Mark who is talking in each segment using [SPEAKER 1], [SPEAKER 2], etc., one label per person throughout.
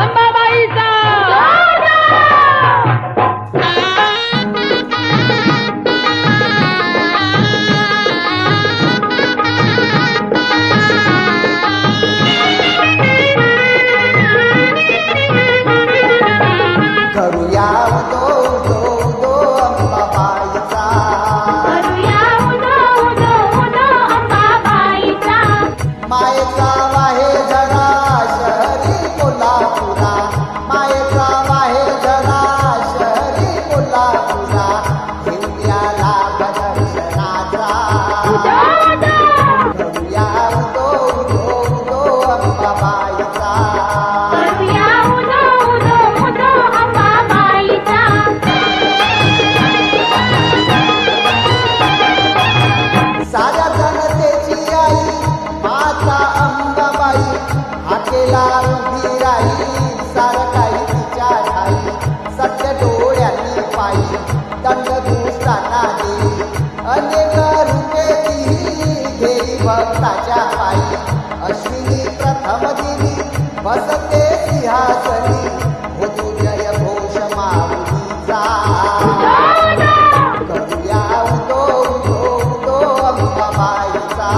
[SPEAKER 1] अंबाबाईचा
[SPEAKER 2] करूया उदो उदो उदो अंबाबाईचा मायेचा वाहे जरा शहरी कोल्हापुरा मायेचा वाहे जरा शहरी कोल्हापुरा घेऊया लाभ दर्शनाचा करूया उदो उदो उदो अंबाबाईचा साऱ्या जनतेची आई माता अंबाबाई हाकेला उभी राही सारं काही तिच्या ठाई सत्य डोळ्यांनी पायी दंड दुष्टांना देई अनेक रूपे ती घेई भक्ताच्या पायी अश्विनी प्रथम दिनी बसते सिंहासनी होतो जय घोष माऊलीचा करूया उदो उदो उदो अंबाबाईचा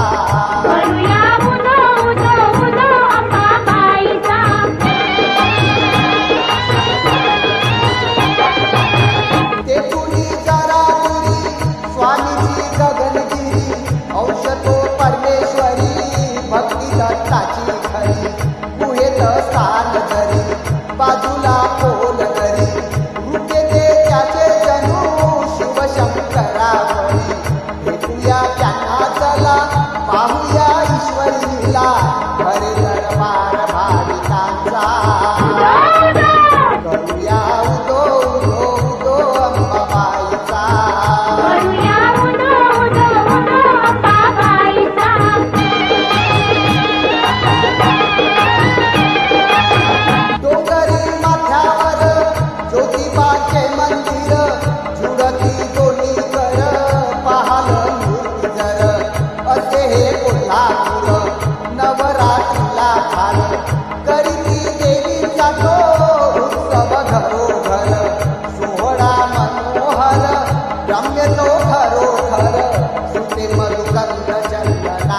[SPEAKER 2] तेथुनी जरा दुरी स्वामीची गगनगिरी औषधो परमेश्वरी भक्ती दत्ताची खरी गुहेत स्थान धरी बाजूला खोल करी रूपे ते त्याचे जणू शिवशंकरावरी भेटूया त्यांना चला पाहूया ईश्वरीला हरे दरबार भाविकांचा करूया उदो उदो उदो अंबाबाईचा डोंगरी माथ्यावर ज्योतिबाचे मंदिर झुडती दोन्ही कर पाहाल मूर्ती जर असे हे कोल्हापूर नवरात्रीला फार करीती देवीचा तो उत्सव घरोघर सोहळा मनोहर रम्य तो खरोखर सुते मधुकंद चंदन